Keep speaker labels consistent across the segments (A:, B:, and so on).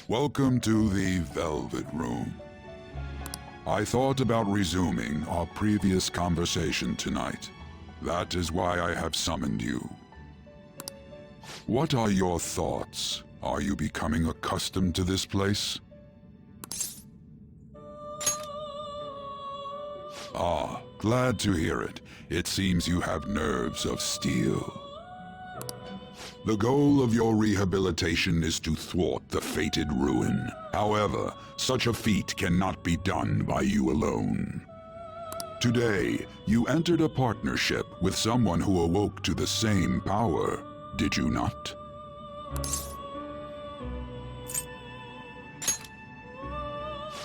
A: Welcome to the Velvet Room. I thought about resuming our previous conversation tonight. That is why I have summoned you. What are your thoughts? Are you becoming accustomed to this place? Ah, glad to hear it. It seems you have nerves of steel. The goal of your rehabilitation is to thwart the fated ruin. However, such a feat cannot be done by you alone. Today, you entered a partnership with someone who awoke to the same power, did you not?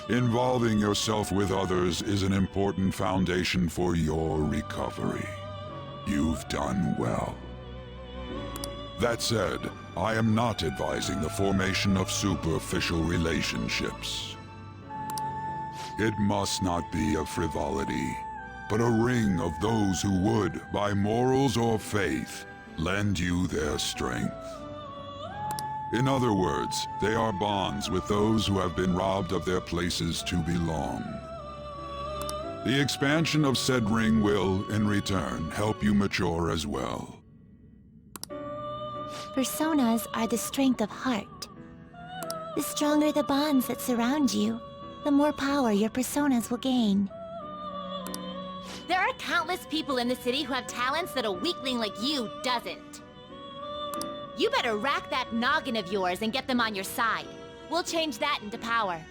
A: Involving yourself with others is an important foundation for your recovery. You've done well. That said, I am not advising the formation of superficial relationships. It must not be a frivolity, but a ring of those who would, by morals or faith, lend you their strength. In other words, they are bonds with those who have been robbed of their places to belong. The expansion of said ring will, in return, help you mature as well.
B: Personas are the strength of heart. The stronger the bonds that surround you, the more power your personas will gain.
C: There are countless people in the city who have talents that a weakling like you doesn't. You better rack that noggin of yours and get them on your side. We'll change that into power.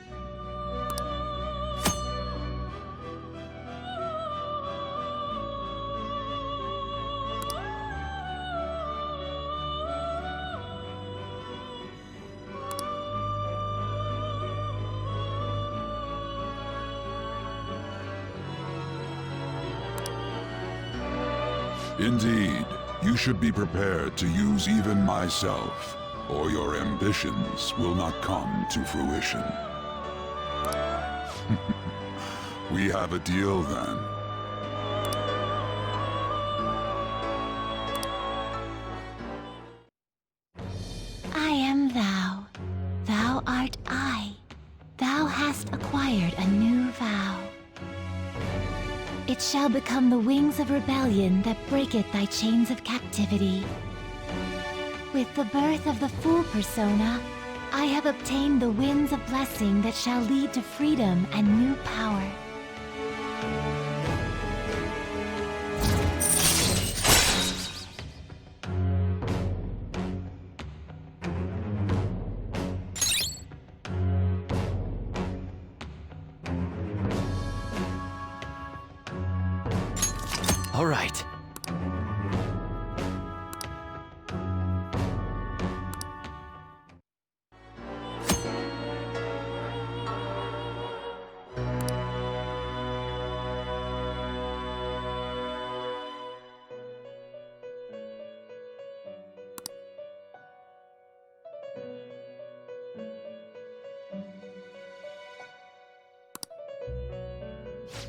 A: Indeed, you should be prepared to use even myself, or your ambitions will not come to fruition. We have a deal then.
B: I am thou. Thou art I. Thou hast acquired a new vow. It shall become the wings of rebellion that breaketh thy chains of captivity. With the birth of the Fool persona, I have obtained the winds of blessing that shall lead to freedom and new power.
D: All right.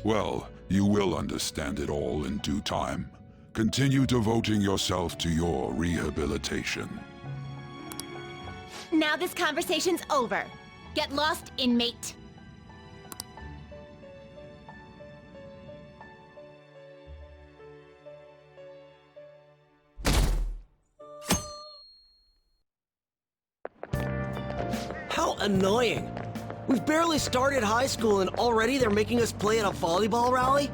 A: Well, you will understand it all in due time. Continue devoting yourself to your rehabilitation.
C: Now this conversation's over. Get lost, inmate.
D: How annoying! We've barely started high school and already they're making us play at a volleyball rally?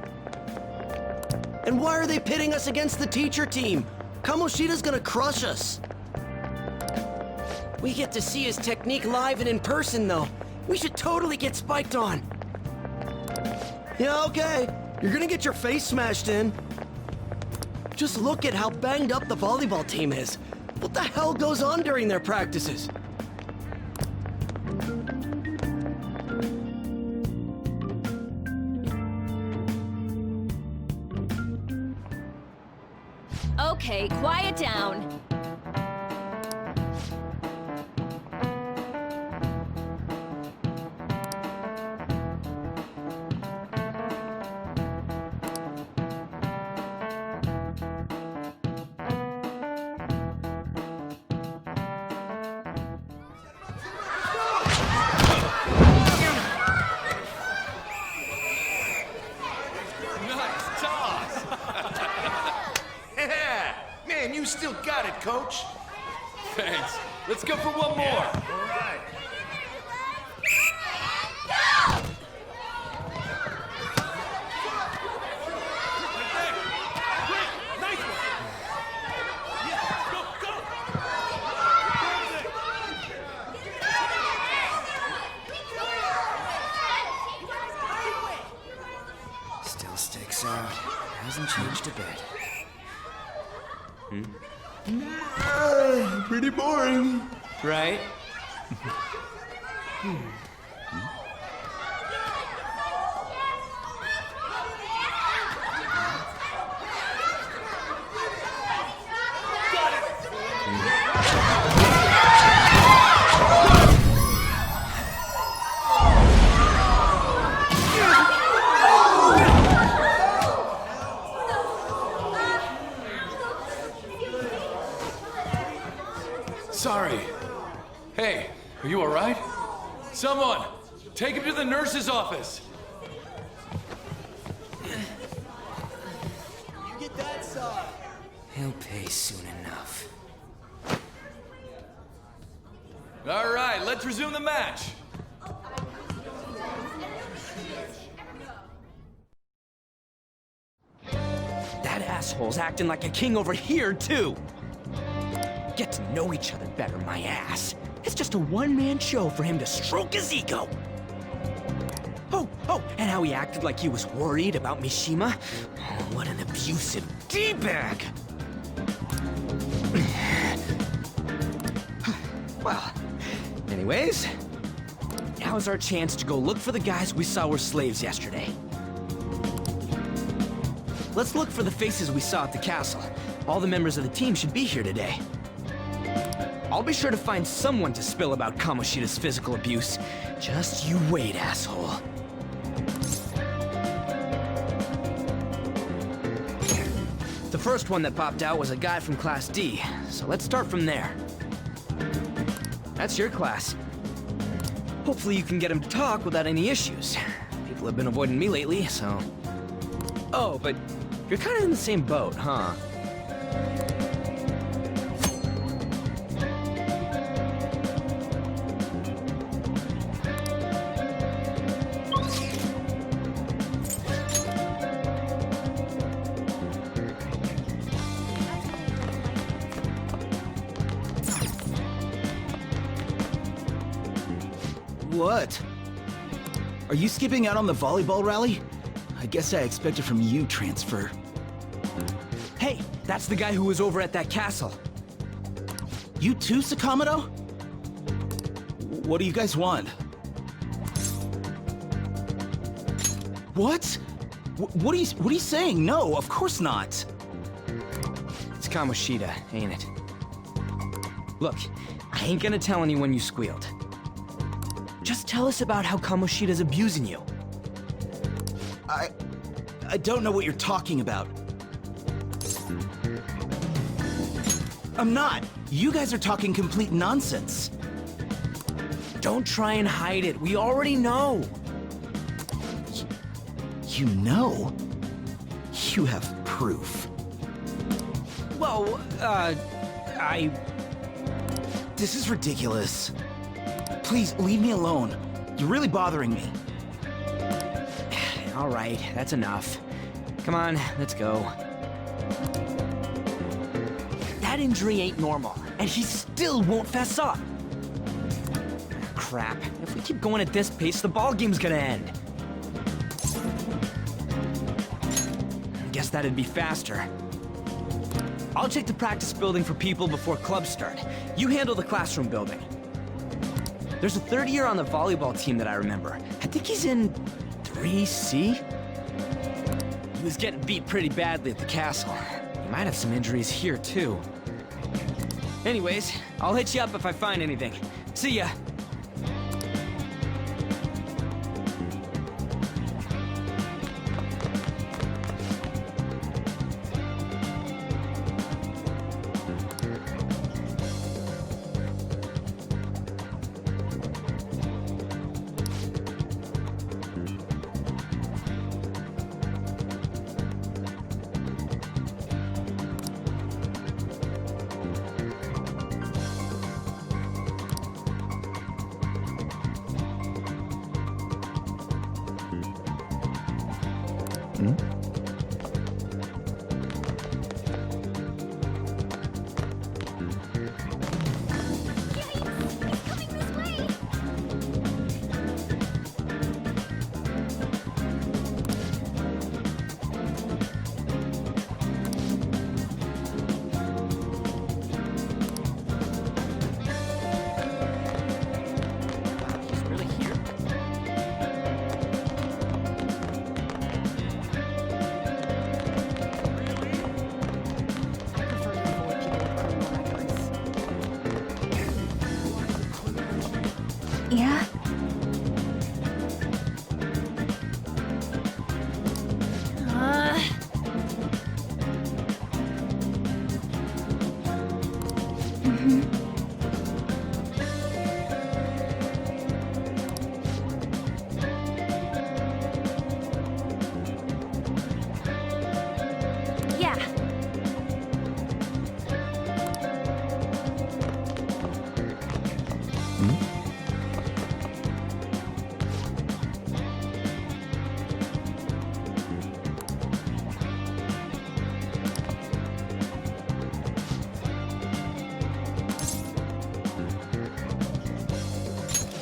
D: And why are they pitting us against the teacher team? Kamoshida's gonna crush us. We get to see his technique live and in person, though. We should totally get spiked on. Yeah, okay. You're gonna get your face smashed in. Just look at how banged up the volleyball team is. What the hell goes on during their practices?
C: Okay, quiet down.
E: got it, coach. Thanks. Let's go for one more.
F: All right.
D: Still sticks out. Hasn't changed a bit.
G: Pretty boring.
D: Right?
E: Sorry. Hey, are you all right? Someone, take him to the nurse's office.
D: He'll pay soon enough.
E: All right, let's resume the match.
D: That asshole's acting like a king over here, too. Get to know each other better, my ass. It's just a one-man show for him to stroke his ego. Oh, and how he acted like he was worried about Mishima. Oh, what an abusive D-bag. Well, anyways, now's our chance to go look for the guys we saw were slaves yesterday. Let's look for the faces we saw at the castle. All the members of the team should be here today. I'll be sure to find someone to spill about Kamoshida's physical abuse. Just you wait, asshole. The first one that popped out was a guy from Class D, so let's start from there. That's your class. Hopefully you can get him to talk without any issues. People have been avoiding me lately, so... Oh, but you're kind of in the same boat, huh?
G: What? Are you skipping out on the volleyball rally? I guess I expected from you, Transfer.
D: Hey, that's the guy who was over at that castle.
G: You too, Sakamoto? What do you guys want? What? What are you saying? No, of course not.
D: It's Kamoshida, ain't it? Look, I ain't gonna tell anyone you squealed. Just tell us about how Kamoshida's abusing you.
G: I don't know what you're talking about. I'm not. You guys are talking complete nonsense.
D: Don't try and hide it. We already know.
G: You know? You have proof.
D: Well,
G: This is ridiculous. Please, leave me alone. You're really bothering me.
D: All right, that's enough. Come on, let's go. That injury ain't normal, and he still won't fess up. Crap. If we keep going at this pace, the ball game's gonna end. Guess that'd be faster. I'll check the practice building for people before clubs start. You handle the classroom building. There's a third year on the volleyball team that I remember. I think he's in 3C? He was getting beat pretty badly at the castle. He might have some injuries here, too. Anyways, I'll hit you up if I find anything. See ya!
B: Yeah? Yeah.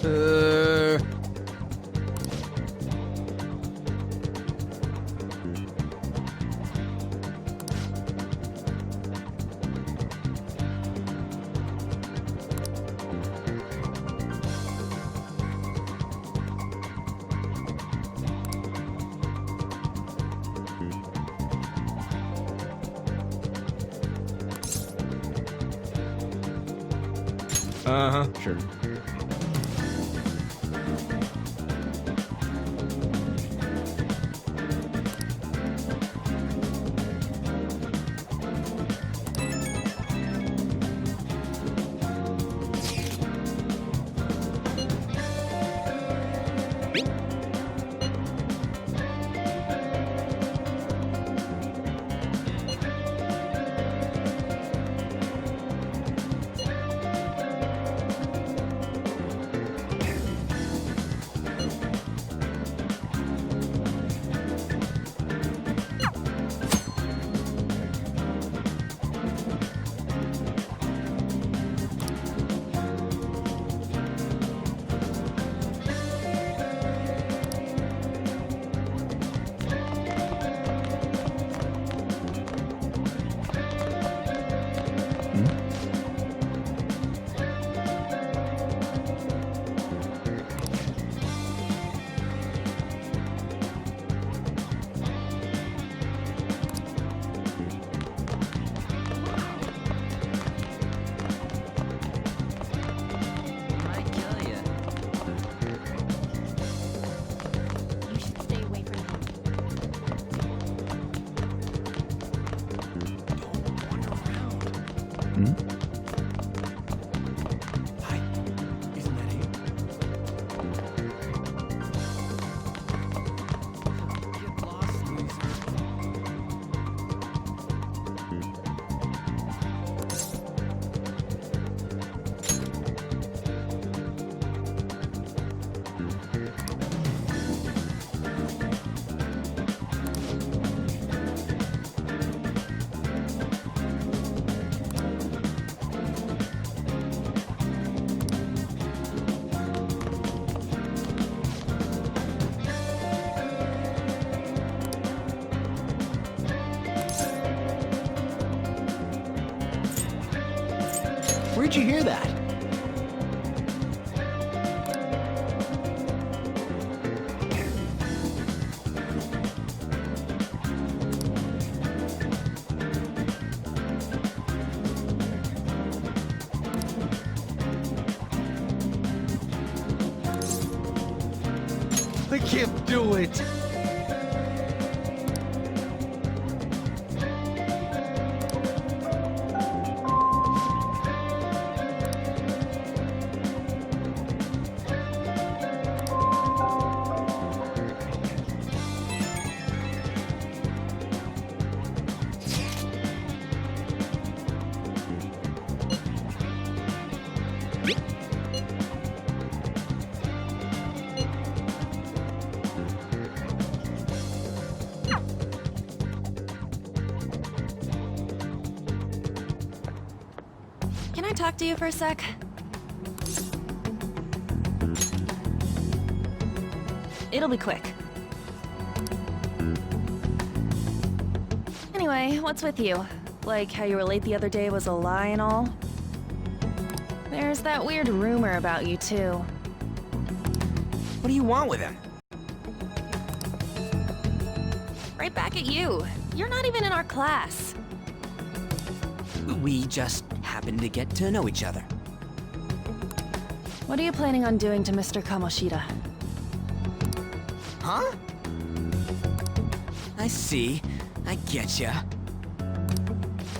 D: Uh... Uh-huh, sure.
C: You should stay away from him.
D: Hi. Isn't that you? Get lost, loser. Where'd you hear that? I can't do it.
F: talk to you for a sec? It'll be quick. Anyway, what's with you? Like how you were late the other day was a lie and all? There's that weird rumor about you, too.
D: What do you want with him?
F: Right back at you. You're not even in our class.
D: We just happened to get to know each other.
F: What are you planning on doing to Mr. Kamoshida?
D: Huh? I see. I getcha.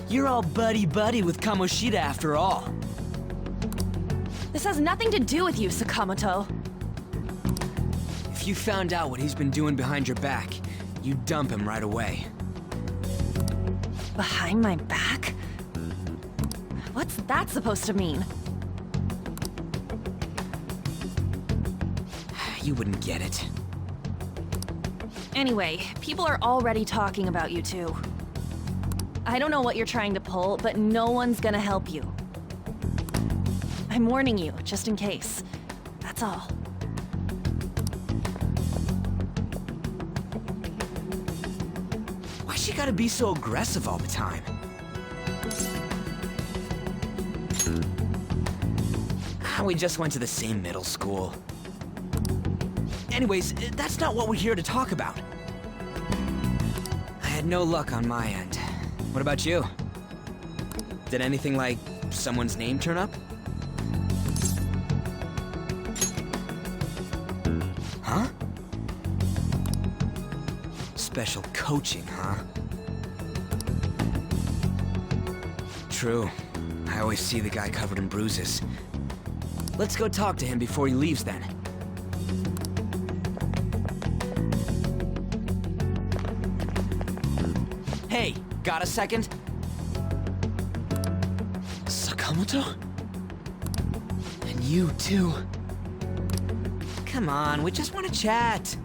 D: You're all buddy-buddy with Kamoshida after all.
F: This has nothing to do with you, Sakamoto.
D: If you found out what he's been doing behind your back, you'd dump him right away.
F: Behind my back? What's that supposed to mean?
D: You wouldn't get it.
F: Anyway, people are already talking about you two. I don't know what you're trying to pull, but no one's gonna help you. I'm warning you, just in case. That's all.
D: Why she gotta be so aggressive all the time? We just went to the same middle school. Anyways, that's not what we're here to talk about. I had no luck on my end. What about you? Did anything like someone's name turn up? Huh? Special coaching, huh? True. I always see the guy covered in bruises. Let's go talk to him before he leaves then. Hey, got a second? Sakamoto? And you too. Come on, we just want to chat.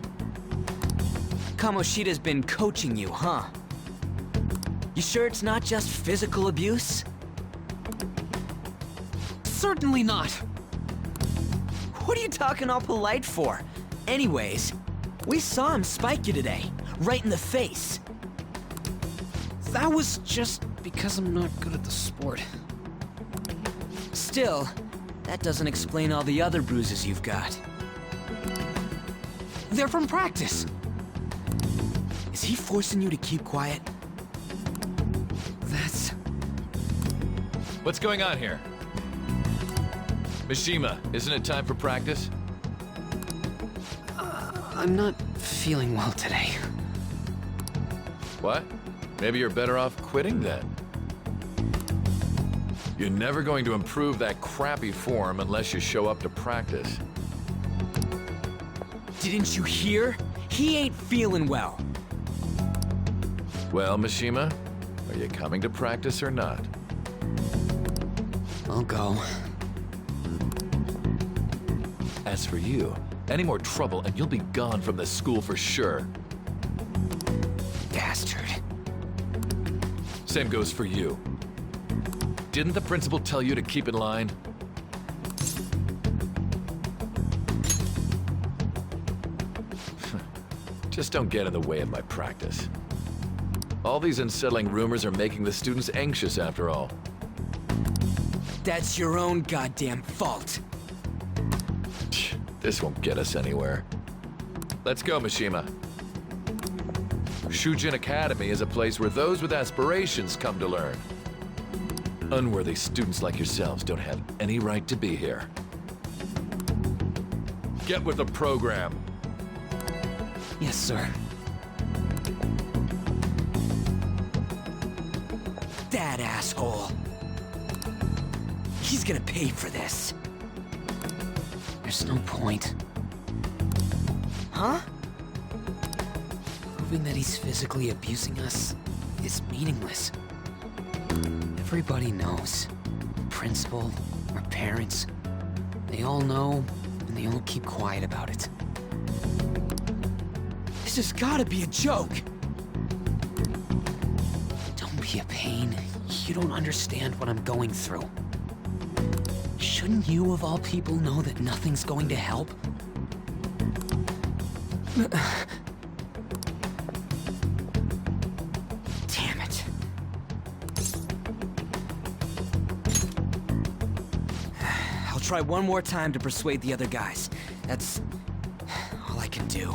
D: Kamoshida's been coaching you, huh? You sure it's not just physical abuse? Certainly not. What are you talking all polite for? Anyways, we saw him spike you today, right in the face. That was just because I'm not good at the sport. Still, that doesn't explain all the other bruises you've got. They're from practice. Is he forcing you to keep quiet? That's...
E: What's going on here? Mishima, isn't it time for practice?
D: I'm not feeling well today.
E: What? Maybe you're better off quitting then. You're never going to improve that crappy form unless you show up to practice.
D: Didn't you hear? He ain't feeling well.
E: Well, Mishima, are you coming to practice or not?
D: I'll go.
E: As for you, any more trouble and you'll be gone from this school for sure.
D: Bastard.
E: Same goes for you. Didn't the principal tell you to keep in line? Just don't get in the way of my practice. All these unsettling rumors are making the students anxious after all.
D: That's your own goddamn fault.
E: This won't get us anywhere. Let's go, Mishima. Shujin Academy is a place where those with aspirations come to learn. Unworthy students like yourselves don't have any right to be here. Get with the program.
D: Yes, sir. That asshole. He's gonna pay for this. There's no point. Huh? Proving that he's physically abusing us is meaningless. Everybody knows. Principal, our parents, they all know, and they all keep quiet about it. This has gotta be a joke! Don't be a pain. You don't understand what I'm going through.
H: Shouldn't you, of all people, know that nothing's going to help? Damn it. I'll try one more time to persuade the other guys. That's all I can do.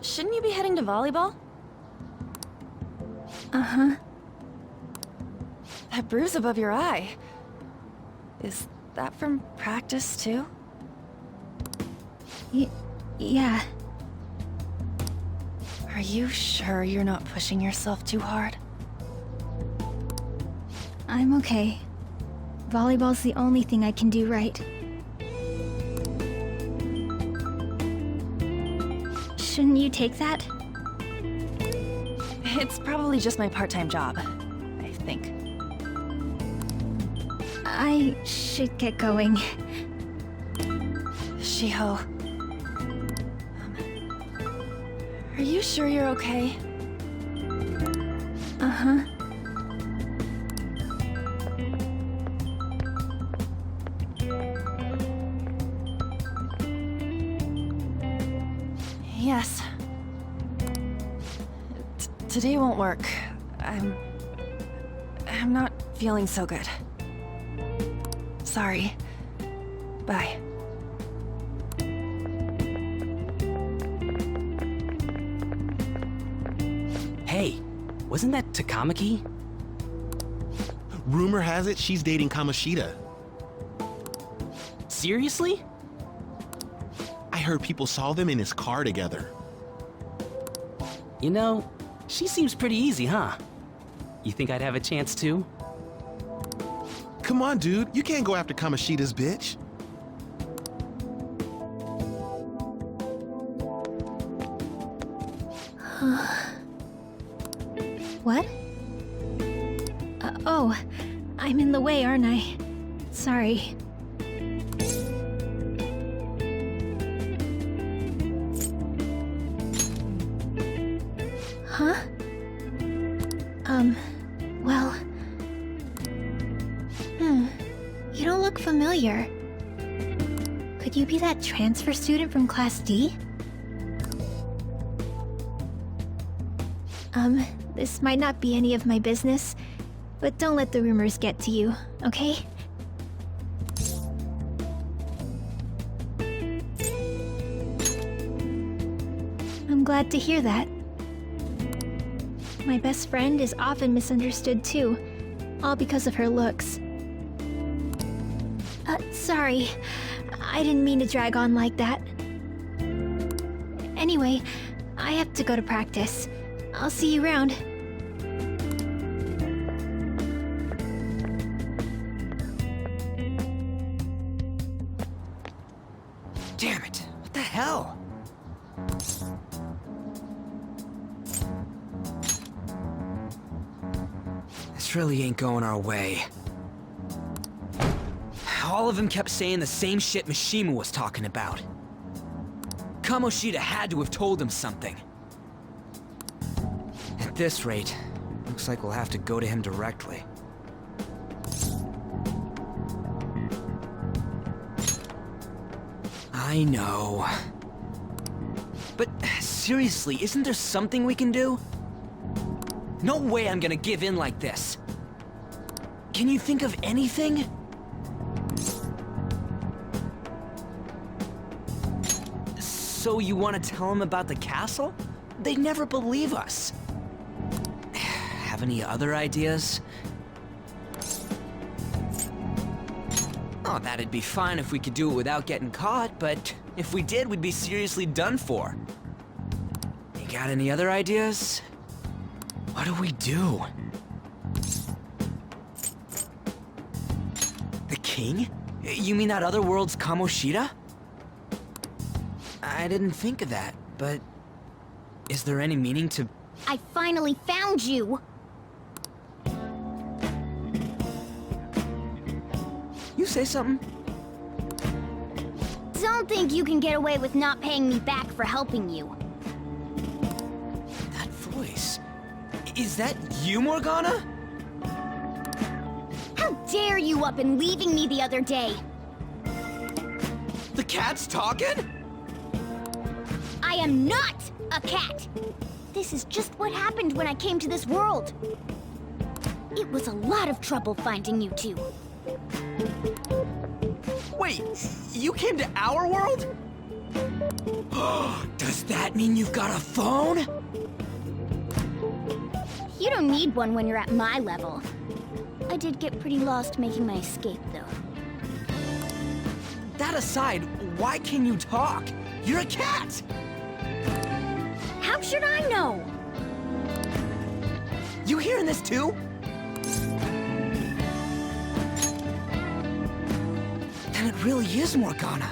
F: Shouldn't you be heading to volleyball?
B: Uh-huh.
F: That bruise above your eye. Is that from practice, too?
B: Yeah.
F: Are you sure you're not pushing yourself too hard?
B: I'm okay. Volleyball's the only thing I can do right. Shouldn't you take that?
F: It's probably just my part-time job, I think.
B: I should get going.
F: Shiho. Are you sure you're okay?
B: Uh-huh.
F: Yes. Today won't work. I'm not feeling so good. Sorry. Bye.
H: Hey, wasn't that Takamaki?
I: Rumor has it she's dating Kamoshida.
H: Seriously?
I: heard people saw them in his car together.
J: You know, she seems pretty easy, huh? You think I'd have a chance too?
I: Come on, dude. You can't go after Kamoshida's bitch.
B: What? Oh, I'm in the way, aren't I? Sorry. Huh? Well... You don't look familiar. Could you be that transfer student from Class D? This might not be any of my business, but don't let the rumors get to you, okay? I'm glad to hear that. My best friend is often misunderstood too, all because of her looks. Sorry. I didn't mean to drag on like that. Anyway, I have to go to practice. I'll see you around.
H: Damn it! What the hell? This really ain't going our way. All of them kept saying the same shit Mishima was talking about. Kamoshida had to have told him something. At this rate, looks like we'll have to go to him directly. I know. But seriously, isn't there something we can do? No way I'm gonna give in like this. Can you think of anything? So you want to tell them about the castle? They'd never believe us. Have any other ideas? Oh, that'd be fine if we could do it without getting caught, but if we did, we'd be seriously done for. You got any other ideas? What do we do? The king? You mean that other world's Kamoshida? I didn't think of that, but is there any meaning to...
K: I finally found you!
H: You say something?
K: Don't think you can get away with not paying me back for helping you.
H: That voice... Is that you, Morgana?
K: How dare you up and leaving me the other day?
H: The cat's talking?
K: I am not a cat! This is just what happened when I came to this world. It was a lot of trouble finding you two.
H: Wait, you came to our world? Does that mean you've got a phone?
K: You don't need one when you're at my level. I did get pretty lost making my escape, though.
H: That aside, why can you talk? You're a cat!
K: How should I know?
H: You hearing this too? Then it really is Morgana.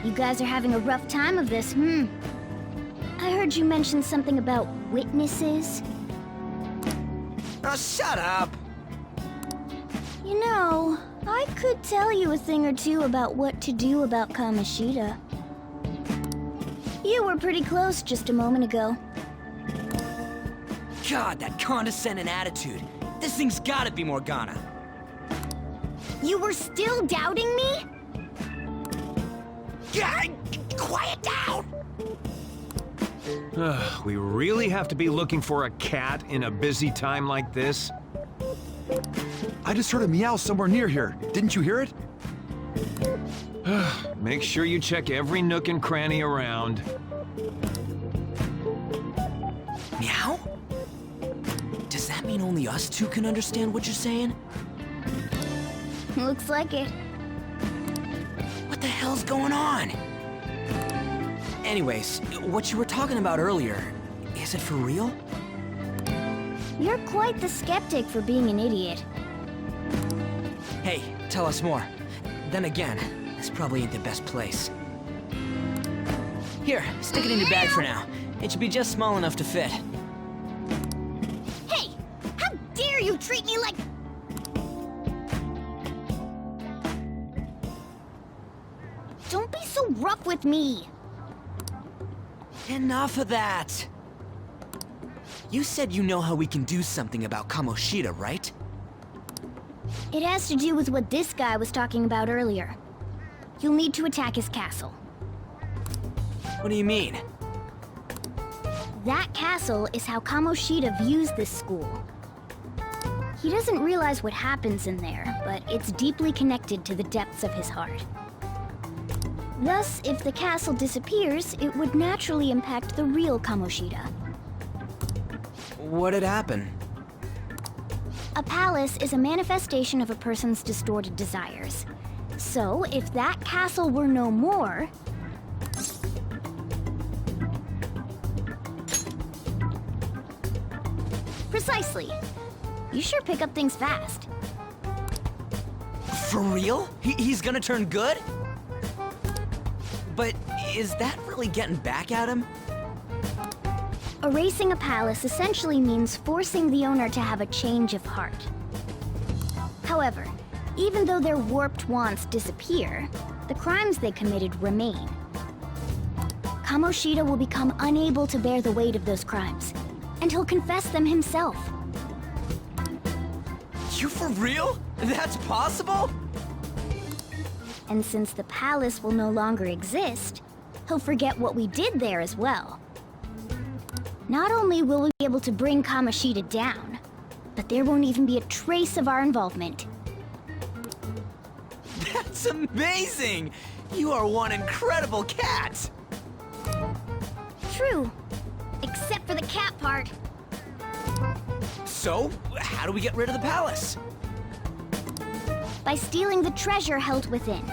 K: You guys are having a rough time of this, I heard you mention something about witnesses.
H: Oh, shut up!
K: You know, I could tell you a thing or two about what to do about Kamoshida. You were pretty close just a moment ago.
H: God, that condescending attitude. This thing's gotta be Morgana.
K: You were still doubting me?
H: Quiet down!
L: We really have to be looking for a cat in a busy time like this?
M: I just heard a meow somewhere near here. Didn't you hear it?
L: Make sure you check every nook and cranny around.
H: Meow? Does that mean only us two can understand what you're saying?
K: Looks like it.
H: What the hell's going on? Anyways, what you were talking about earlier, is it for real?
K: You're quite the skeptic for being an idiot.
H: Hey, tell us more. Then again, this probably ain't the best place. Here, stick it in your bag for now. It should be just small enough to fit.
K: Hey! How dare you treat me like... Don't be so rough with me!
H: Enough of that! You said you know how we can do something about Kamoshida, right?
K: It has to do with what this guy was talking about earlier. You'll need to attack his castle.
H: What do you mean?
K: That castle is how Kamoshida views this school. He doesn't realize what happens in there, but it's deeply connected to the depths of his heart. Thus, if the castle disappears, it would naturally impact the real Kamoshida.
H: What'd happen?
K: A palace is a manifestation of a person's distorted desires. So, if that castle were no more... Precisely. You sure pick up things fast.
H: For real? He's gonna turn good? But is that really getting back at him?
K: Erasing a palace essentially means forcing the owner to have a change of heart. However, even though their warped wants disappear, the crimes they committed remain. Kamoshida will become unable to bear the weight of those crimes, and he'll confess them himself.
H: You for real? That's possible?
K: And since the palace will no longer exist, he'll forget what we did there as well. Not only will we be able to bring Kamoshida down, but there won't even be a trace of our involvement.
H: That's amazing! You are one incredible cat!
K: True. Except for the cat part.
H: So, how do we get rid of the palace?
K: By stealing the treasure held within.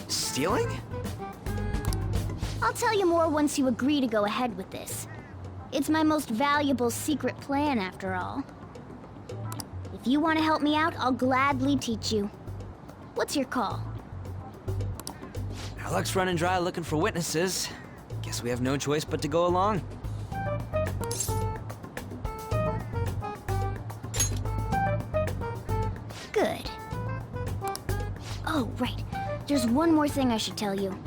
H: Stealing?
K: I'll tell you more once you agree to go ahead with this. It's my most valuable secret plan, after all. If you want to help me out, I'll gladly teach you. What's your call?
H: Our luck's running dry looking for witnesses. Guess we have no choice but to go along.
K: Good. Oh, right. There's one more thing I should tell you.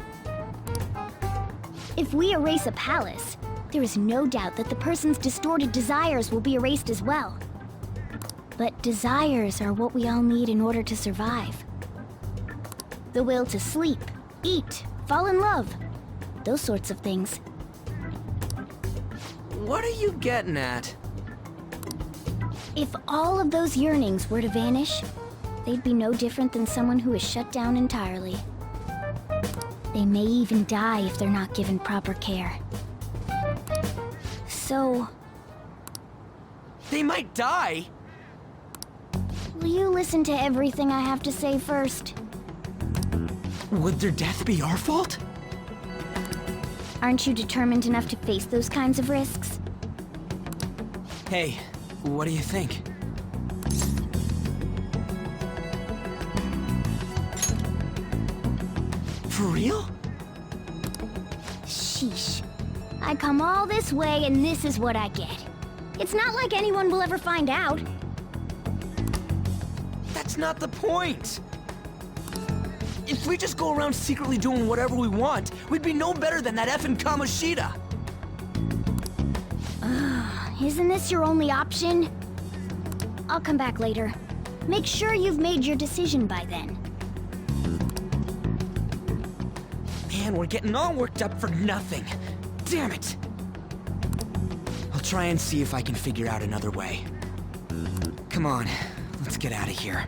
K: If we erase a palace, there is no doubt that the person's distorted desires will be erased as well. But desires are what we all need in order to survive. The will to sleep, eat, fall in love. Those sorts of things.
H: What are you getting at?
K: If all of those yearnings were to vanish, they'd be no different than someone who is shut down entirely. They may even die if they're not given proper care. So...
H: They might die?
K: will you listen to everything I have to say first?
H: Would their death be our fault?
K: Aren't you determined enough to face those kinds of risks?
H: Hey, what do you think? For real?
K: Sheesh. I come all this way and this is what I get. It's not like anyone will ever find out.
H: That's not the point! If we just go around secretly doing whatever we want, we'd be no better than that effing Kamoshida!
K: Isn't this your only option? I'll come back later. Make sure you've made your decision by then.
H: Man, we're getting all worked up for nothing. Damn it! I'll try and see if I can figure out another way. Come on, let's get out of here.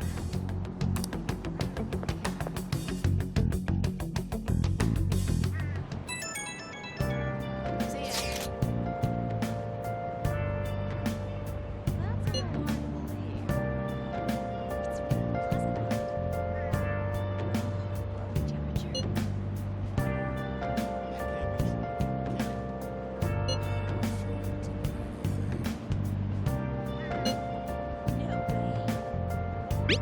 H: See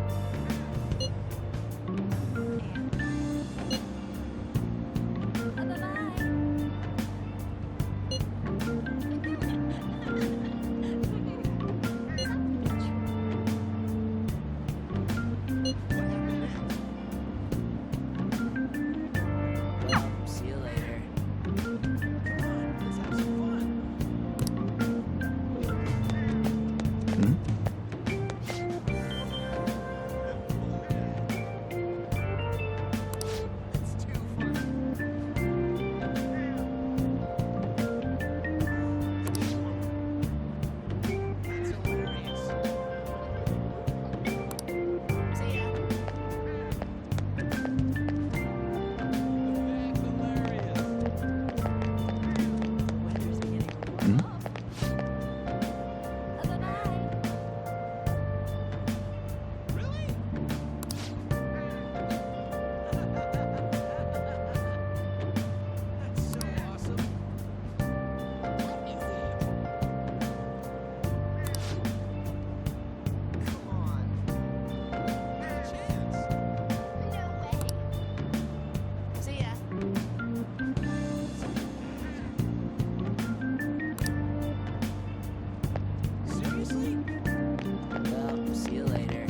H: you later. Well, see you later.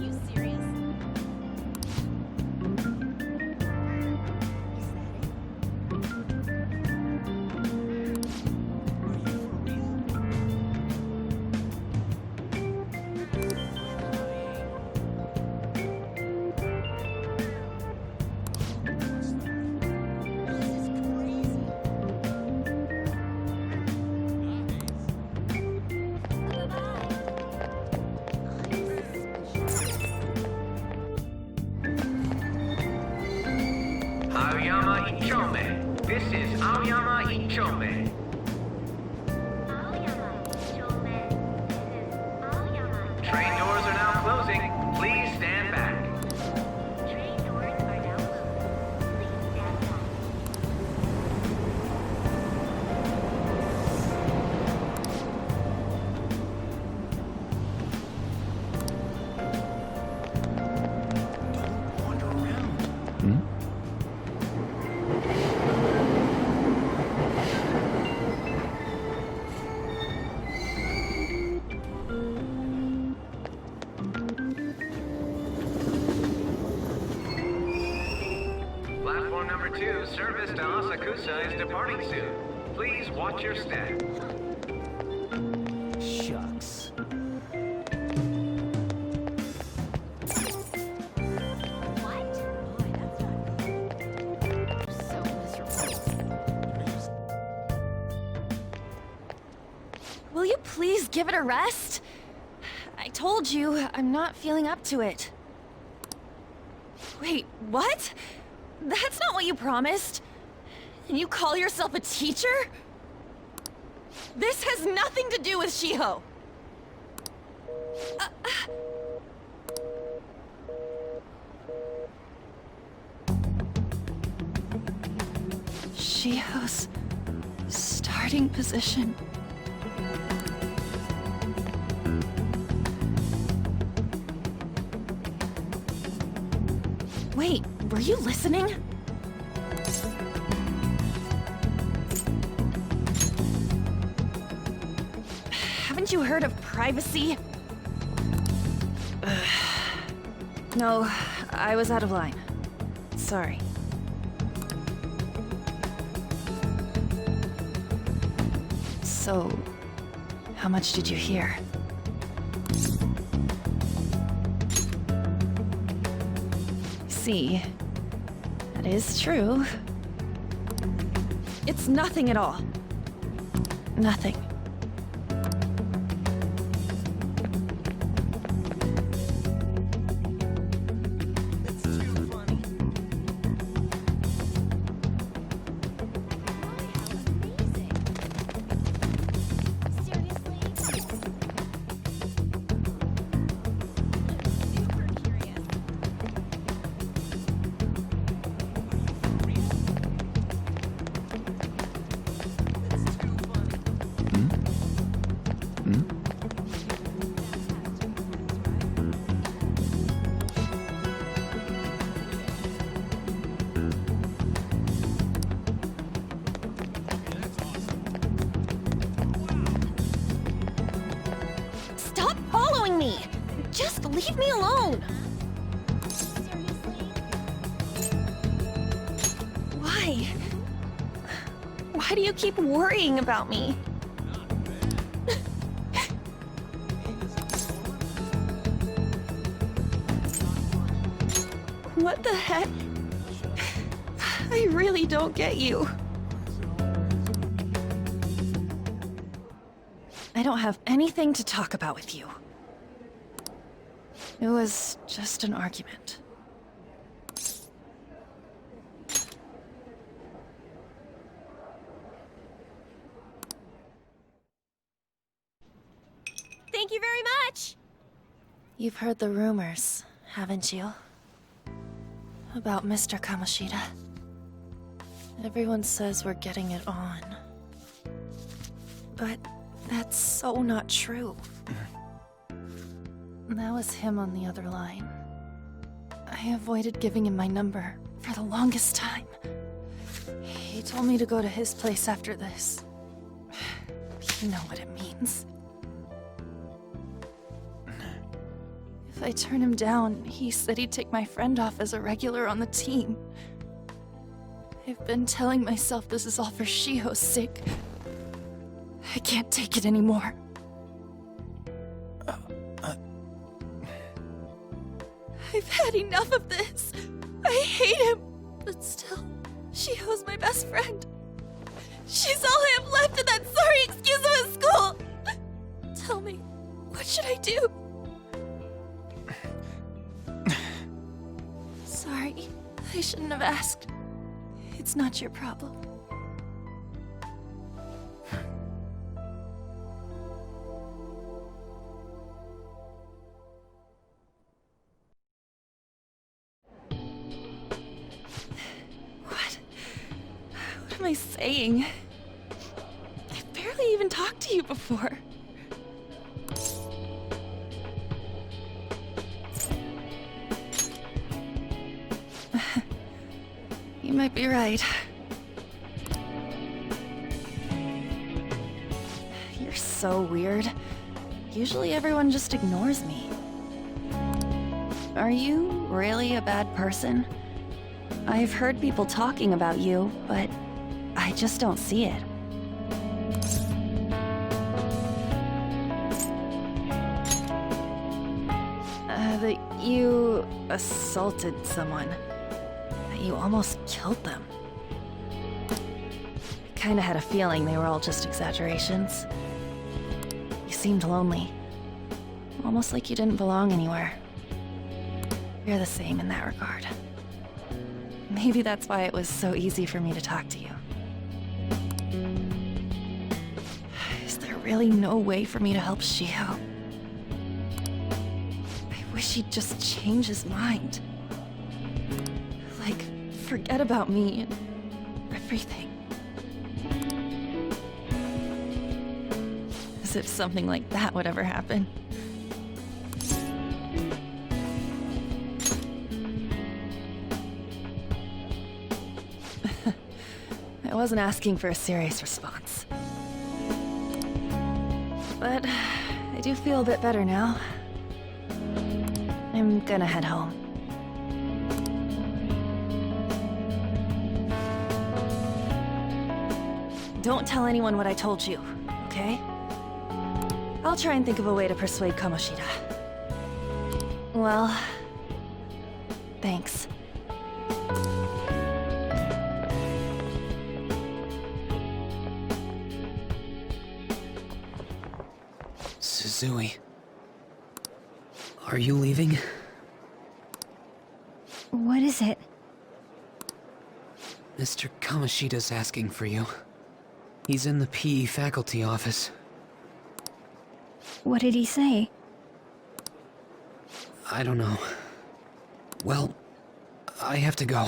C: You serious?
N: Aoyama Ichome. This is Aoyama Ichome. Train doors are now closing. Please stand back. Platform number 2, service to Asakusa is departing soon. Please watch your step.
H: Shucks.
F: Will you please give it a rest? I told you, I'm not feeling up to it. Wait, what? That's not what you promised. And you call yourself a teacher? This has nothing to do with Shiho. Shiho's starting position. Wait, were you listening? Haven't you heard of privacy? No, I was out of line. Sorry. So, how much did you hear? See, that is true. It's nothing at all. Nothing. Just leave me alone! Why? Why do you keep worrying about me? What the heck? I really don't get you. I don't have anything to talk about with you. It was just an argument.
C: Thank you very much!
F: You've heard the rumors, haven't you? About Mr. Kamoshida. Everyone says we're getting it on. But that's so not true. That was him on the other line. I avoided giving him my number for the longest time. He told me to go to his place after this. You know what it means. If I turn him down, he said he'd take my friend off as a regular on the team. I've been telling myself this is all for Shiho's sake. I can't take it anymore. I've had enough of this. I hate him. But still, Shiho's my best friend. She's all I have left in that sorry excuse of a school. Tell me, what should I do? Sorry, I shouldn't have asked. It's not your problem. What am I saying? I've barely even talked to you before. You might be right. You're so weird. Usually everyone just ignores me. Are you really a bad person? I've heard people talking about you, but I just don't see it. That you assaulted someone. That you almost killed them. I kinda had a feeling they were all just exaggerations. You seemed lonely. Almost like you didn't belong anywhere. You're the same in that regard. Maybe that's why it was so easy for me to talk to you. Is there really no way for me to help Shiho? I wish he'd just change his mind. Like, forget about me and everything. As if something like that would ever happen. I wasn't asking for a serious response. But I do feel a bit better now. I'm gonna head home. Don't tell anyone what I told you, okay? I'll try and think of a way to persuade Kamoshida. Well, thanks.
H: Suzui. Are you leaving?
K: What is it?
H: Mr. Kamoshida's asking for you. He's in the PE faculty office.
K: What did he say?
H: I don't know. Well, I have to go.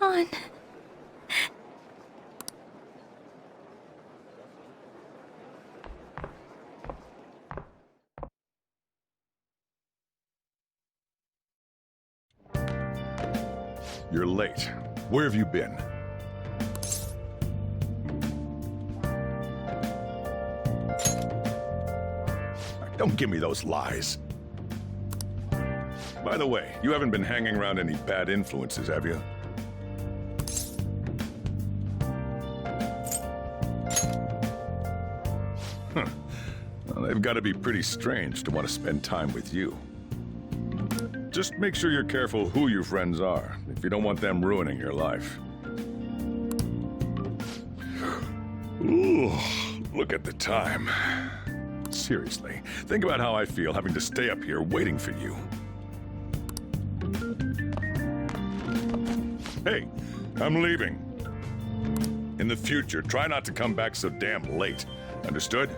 K: On.
O: You're late. Where have you been? Don't give me those lies. By the way, you haven't been hanging around any bad influences, have you? Huh. Well, they've got to be pretty strange to want to spend time with you. Just make sure you're careful who your friends are, if you don't want them ruining your life. Ooh, look at the time. Seriously, think about how I feel having to stay up here waiting for you. Hey, I'm leaving. In the future, try not to come back so damn late. Understood?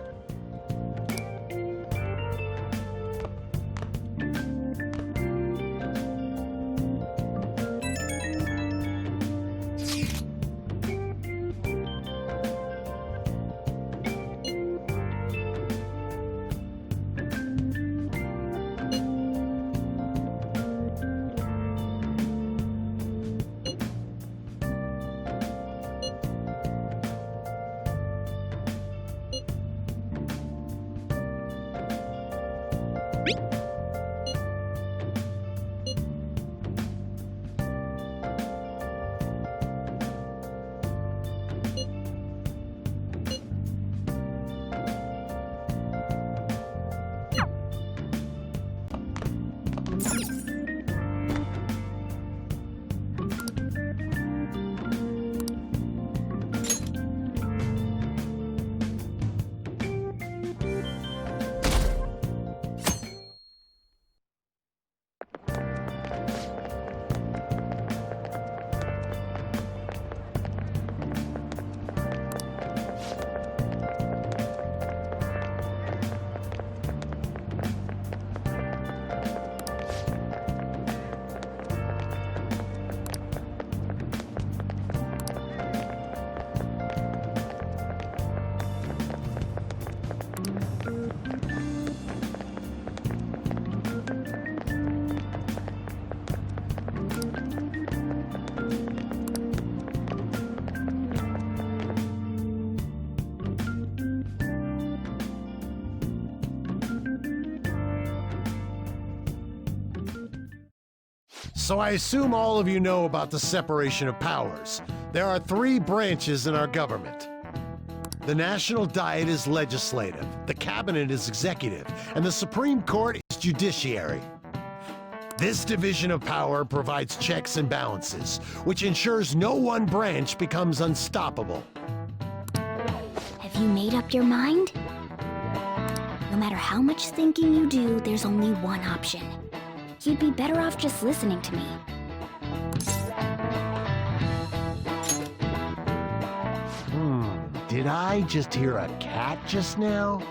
P: So I assume all of you know about the separation of powers. There are 3 branches in our government. The National Diet is legislative, the Cabinet is executive, and the Supreme Court is judiciary. This division of power provides checks and balances, which ensures no one branch becomes unstoppable.
K: Have you made up your mind? No matter how much thinking you do, there's only one option. You'd be better off just listening to me.
P: Did I just hear a cat just now?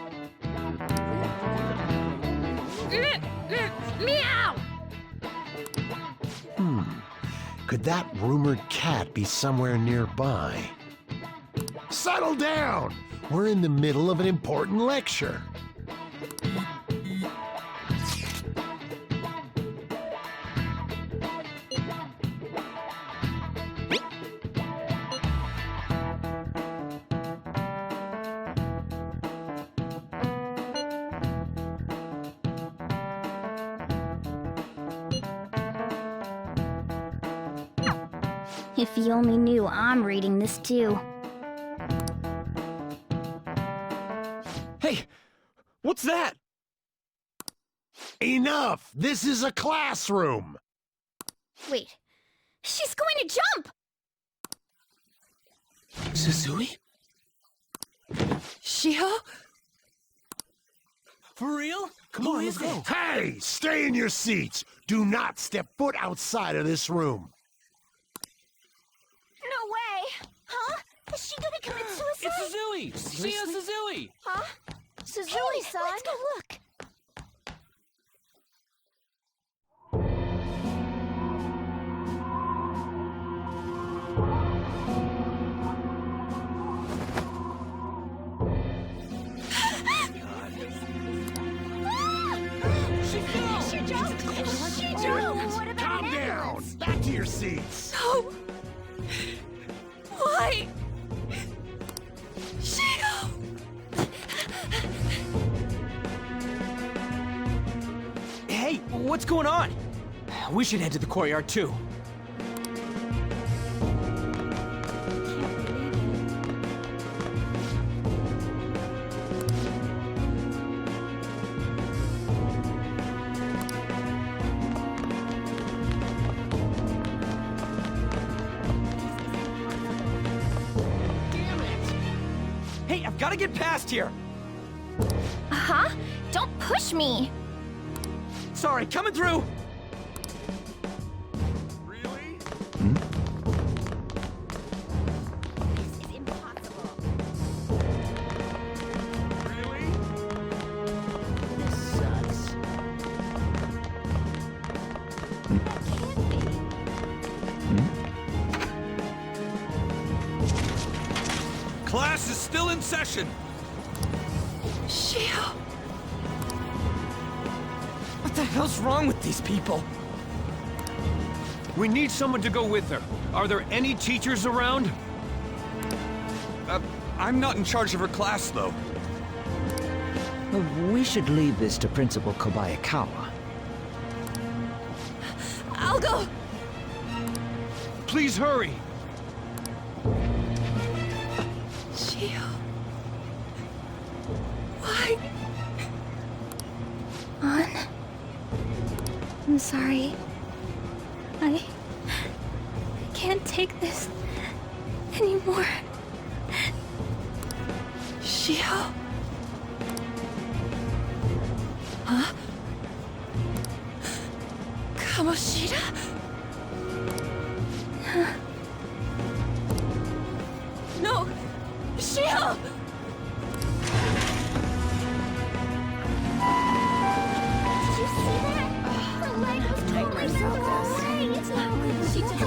C: Meow!
P: Could that rumored cat be somewhere nearby? Settle down! We're in the middle of an important lecture.
K: If you only knew I'm reading this too.
D: Hey, what's that?
P: Enough! This is a classroom!
K: Wait, she's going to jump!
H: Suzui? Shiho? For real?
P: Come on, let's go. Hey, stay in your seats! Do not step foot outside of this room.
K: No way! Huh? Is she gonna commit suicide?
J: It's Suzui! Shio Suzui!
K: Huh? Suzui-san? Let's go look. She jumped! What about
P: Calm down! Back to your seats!
K: Oh!
H: What's going on? We should head to the courtyard too. Hey, I've got to get past here!
K: Uh-huh. Don't push me.
H: Sorry, coming through!
L: Class is still in session.
H: Shio! What the hell's wrong with these people?
L: We need someone to go with her. Are there any teachers around? I'm not in charge of her class, though.
Q: We should leave this to Principal Kobayakawa.
F: I'll go!
L: Please hurry!
F: Shio... Why?
K: An? I'm sorry. I can't take this anymore.
F: Shio... Huh? Kamoshida? No! Shio!
K: Did you see that? Her leg was totally circled. It's not good. She took a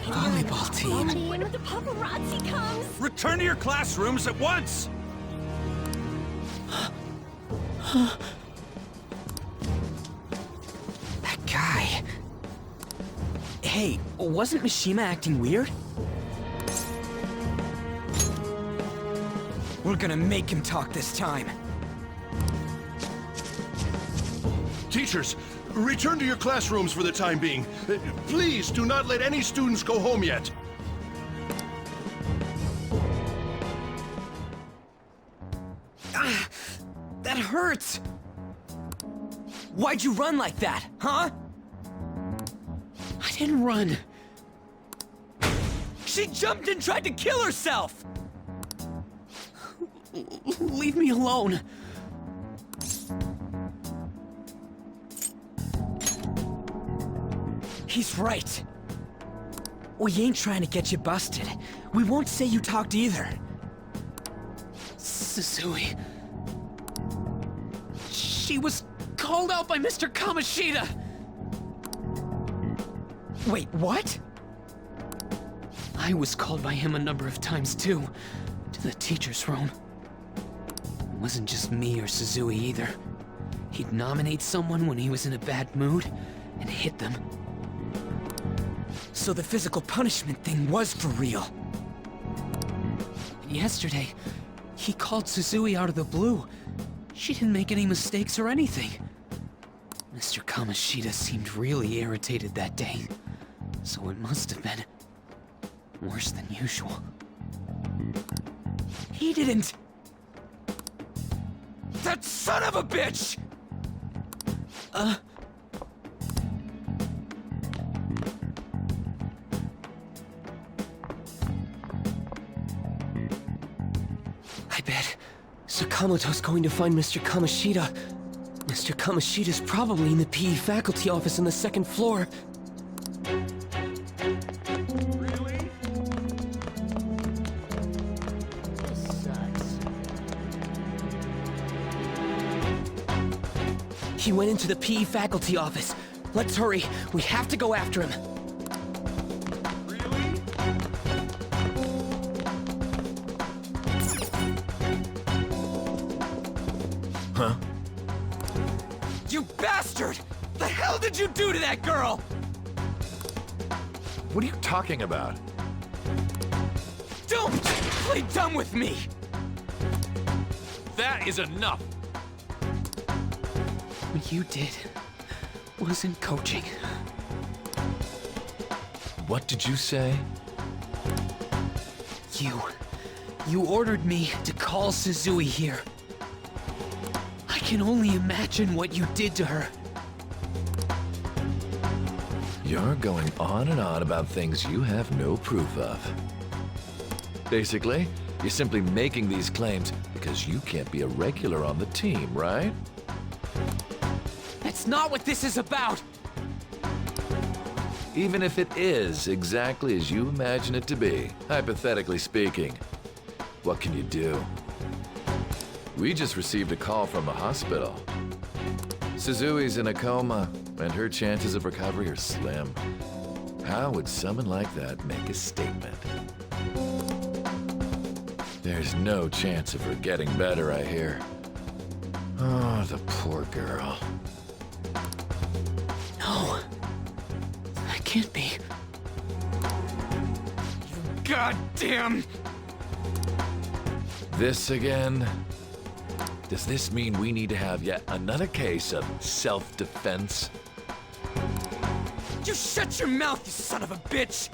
H: Volleyball team.
K: When the paparazzi comes.
L: Return to your classrooms at once!
H: That guy... Hey, wasn't Mishima acting weird? We're gonna make him talk this time.
R: Teachers, return to your classrooms for the time being. Please do not let any students go home yet.
H: Ah, that hurts! Why'd you run like that, huh? I didn't run. She jumped and tried to kill herself! Leave me alone. He's right. We ain't trying to get you busted. We won't say you talked either. Susui... She was called out by Mr. Kamoshida! Wait, what? I was called by him a number of times too, to the teacher's room. It wasn't just me or Susui either. He'd nominate someone when he was in a bad mood, and hit them. So the physical punishment thing was for real. And yesterday, he called Susui out of the blue. She didn't make any mistakes or anything. Mr. Kamoshida seemed really irritated that day, so it must have been worse than usual. He didn't... That son of a bitch! I bet Sakamoto's going to find Mr. Kamoshida. Mr. Kamoshida's probably in the PE faculty office on the second floor. He went into the PE faculty office. Let's hurry. We have to go after him.
R: Huh?
H: You bastard! The hell did you do to that girl?
E: What are you talking about?
H: Don't play dumb with me!
E: That is enough!
H: What you did wasn't coaching.
E: What did you say?
H: You ordered me to call Suzui here. I can only imagine what you did to her.
E: You're going on and on about things you have no proof of. Basically, you're simply making these claims because you can't be a regular on the team, right?
H: That's not what this is about!
E: Even if it is exactly as you imagine it to be, hypothetically speaking, what can you do? We just received a call from the hospital. Suzui's in a coma, and her chances of recovery are slim. How would someone like that make a statement? There's no chance of her getting better, I hear. Oh, the poor girl.
H: No. That can't be. You goddamn...
E: This again? Does this mean we need to have yet another case of self-defense?
H: You shut your mouth, you son of a bitch!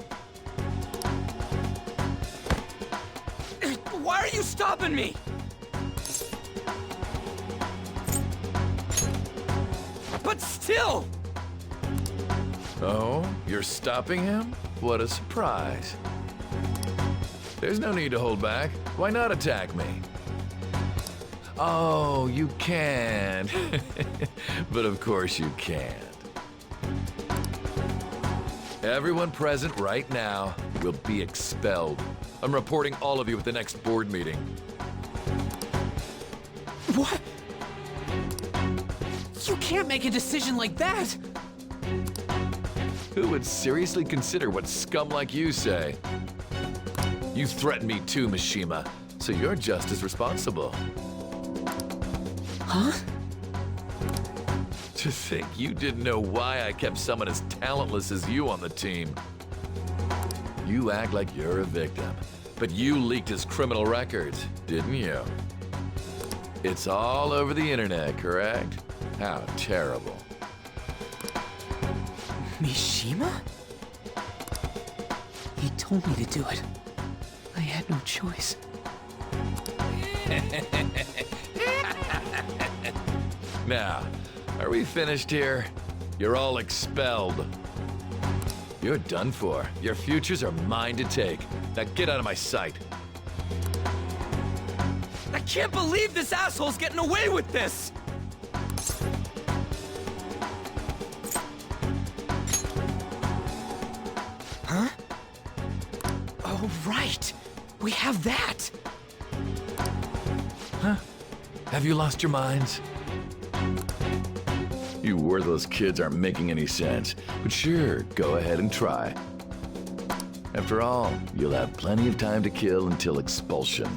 H: Why are you stopping me? But still!
E: Oh, you're stopping him? What a surprise. There's no need to hold back. Why not attack me? Oh, you can. But of course you can't. Everyone present right now will be expelled. I'm reporting all of you at the next board meeting.
H: What? You can't make a decision like that!
E: Who would seriously consider what scum like you say? You threatened me too, Mishima, so you're just as responsible.
H: Huh?
E: To think you didn't know why I kept someone as talentless as you on the team. You act like you're a victim, but you leaked his criminal records, didn't you? It's all over the internet, correct? How terrible.
H: Mishima? He told me to do it. I had no choice.
E: Now, are we finished here? You're all expelled. You're done for. Your futures are mine to take. Now get out of my sight.
H: I can't believe this asshole's getting away with this! Huh? Oh, right. We have that.
E: Huh? Have you lost your minds? You worthless kids aren't making any sense, but sure, go ahead and try. After all, you'll have plenty of time to kill until expulsion.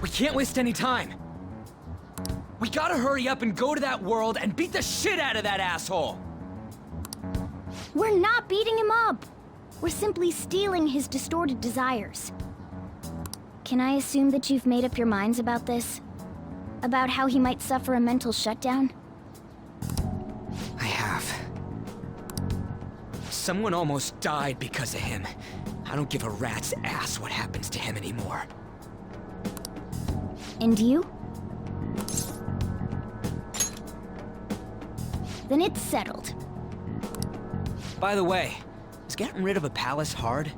H: We can't waste any time. We gotta hurry up and go to that world and beat the shit out of that asshole!
K: We're not beating him up! We're simply stealing his distorted desires. Can I assume that you've made up your minds about this? About how he might suffer a mental shutdown?
H: I have. Someone almost died because of him. I don't give a rat's ass what happens to him anymore.
K: And you? Then it's settled.
H: By the way, is getting rid of a palace hard?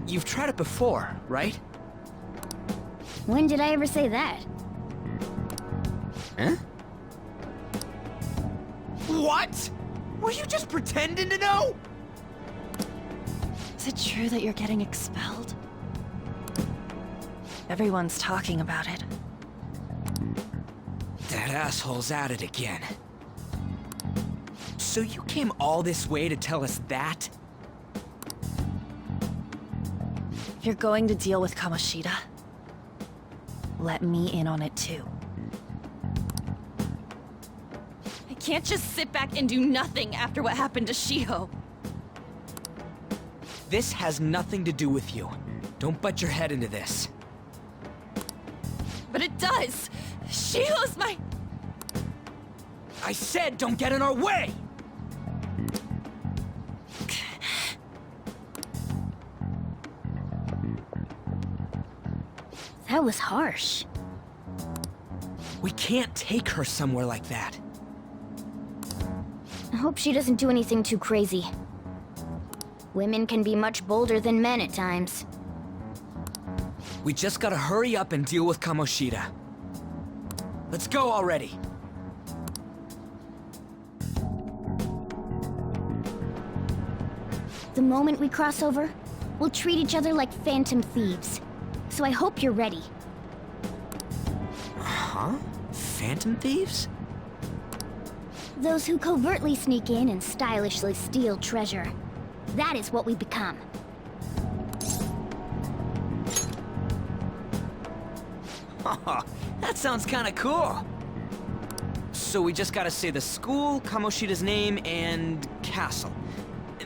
H: You've tried it before, right?
K: When did I ever say that?
H: Huh? What? Were you just pretending to know?
F: Is it true that you're getting expelled? Everyone's talking about it.
H: That asshole's at it again. So you came all this way to tell us that?
F: If you're going to deal with Kamoshida, let me in on it too. I can't just sit back and do nothing after what happened to Shiho.
H: This has nothing to do with you. Don't butt your head into this.
F: But it does! Shiho's my...
H: I said don't get in our way!
K: That was harsh.
H: We can't take her somewhere like that.
K: I hope she doesn't do anything too crazy. Women can be much bolder than men at times.
H: We just gotta hurry up and deal with Kamoshida. Let's go already.
K: The moment we cross over, we'll treat each other like phantom thieves. So I hope you're ready.
H: Huh? Phantom thieves?
K: Those who covertly sneak in and stylishly steal treasure. That is what we become.
H: That sounds kinda cool. So we just gotta say the school, Kamoshida's name, and castle.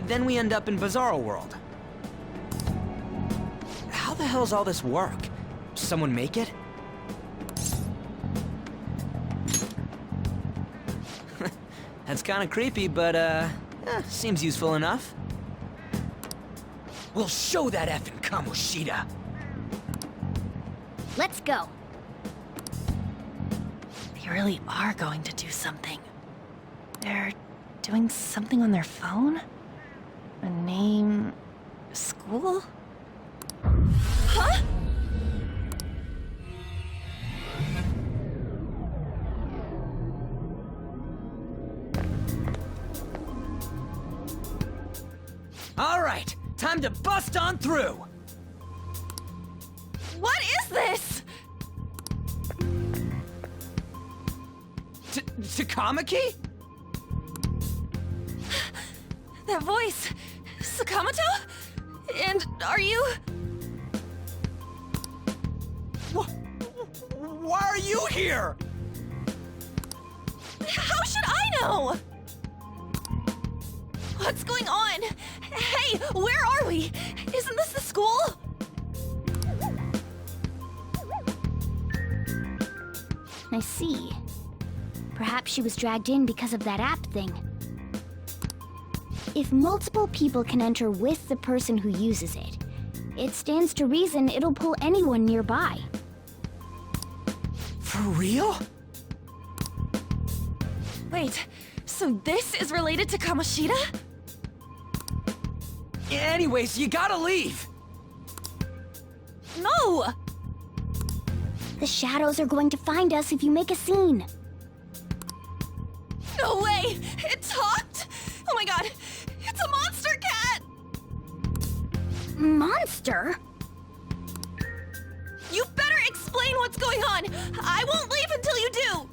H: Then we end up in Bizarro World. How the hell's all this work? Someone make it? That's kinda creepy, but seems useful enough. We'll show that effing Kamoshida!
K: Let's go.
F: They really are going to do something. They're doing something on their phone? A name... school? Huh?
H: All right, time to bust on through!
F: What is this?
H: Takamaki?
F: That voice... Sakamoto? And are you...
H: Why are you here?
F: How should I know? What's going on? Hey, where are we? Isn't this the school?
K: I see. Perhaps she was dragged in because of that app thing. If multiple people can enter with the person who uses it, it stands to reason it'll pull anyone nearby.
H: For real?
F: Wait, so this is related to Kamoshida?
H: Anyways, you gotta leave!
F: No!
K: The shadows are going to find us if you make a scene.
F: No way! It talked? Oh my god! It's a monster cat!
K: Monster?
F: You better explain what's going on! I won't leave until you do!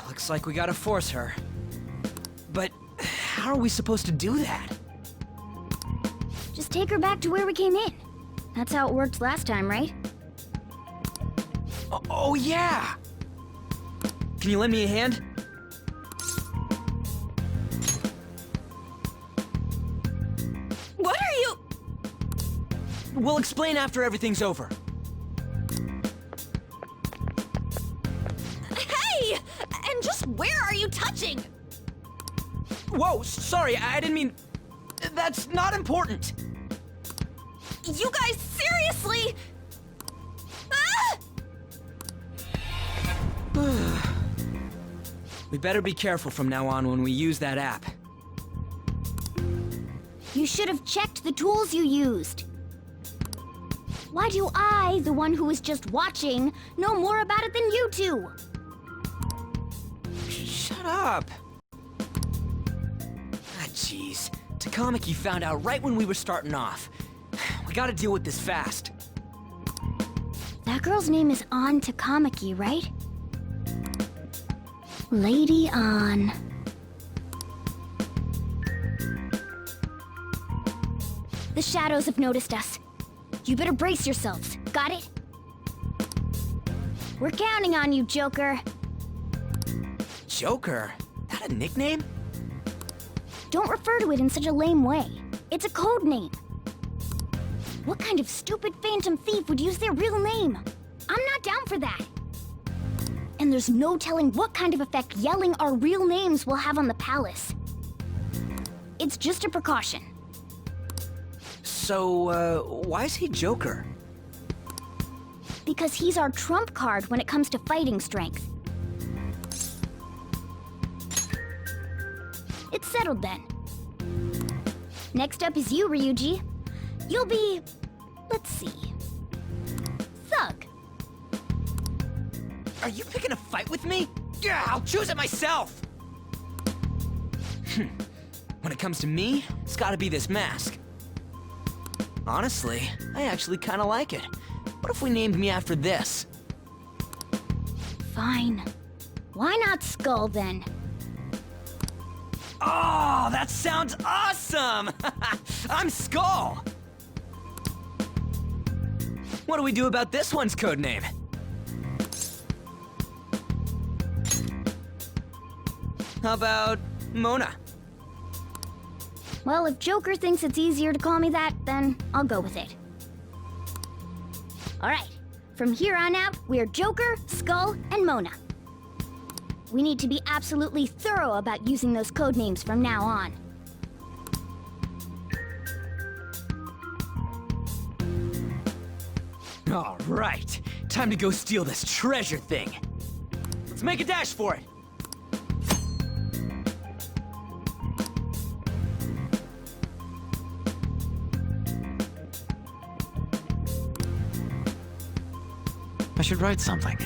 H: Looks like we gotta force her. But how are we supposed to do that?
K: Just take her back to where we came in. That's how it worked last time, right?
H: Oh yeah! Can you lend me a hand?
F: What are you...
H: We'll explain after everything's over.
F: Hey! And just where are you touching?
H: Whoa, sorry, I didn't mean... That's not important!
F: You guys, seriously? Ah!
H: We better be careful from now on when we use that app.
K: You should have checked the tools you used. Why do I, the one who was just watching, know more about it than you two?
H: Shut up! Ah, jeez. Takamaki found out right when we were starting off. We gotta deal with this fast.
K: That girl's name is An Takamaki, right? Lady An. The shadows have noticed us. You better brace yourselves. Got it? We're counting on you, Joker.
H: Joker? That a nickname?
K: Don't refer to it in such a lame way. It's a code name. What kind of stupid phantom thief would use their real name? I'm not down for that. And there's no telling what kind of effect yelling our real names will have on the palace. It's just a precaution.
H: So, why is he Joker?
K: Because he's our trump card when it comes to fighting strength. It's settled then. Next up is you, Ryuji. You'll be... let's see... Thug.
H: Are you picking a fight with me? Yeah, I'll choose it myself! When it comes to me, it's gotta be this mask. Honestly, I actually kinda like it. What if we named me after this?
K: Fine. Why not Skull, then?
H: Oh, that sounds awesome! I'm Skull! What do we do about this one's codename? How about Mona?
K: Well, if Joker thinks it's easier to call me that, then I'll go with it. Alright, from here on out, we're Joker, Skull, and Mona. We need to be absolutely thorough about using those codenames from now on.
H: Alright, time to go steal this treasure thing. Let's make a dash for it.
G: I should write something.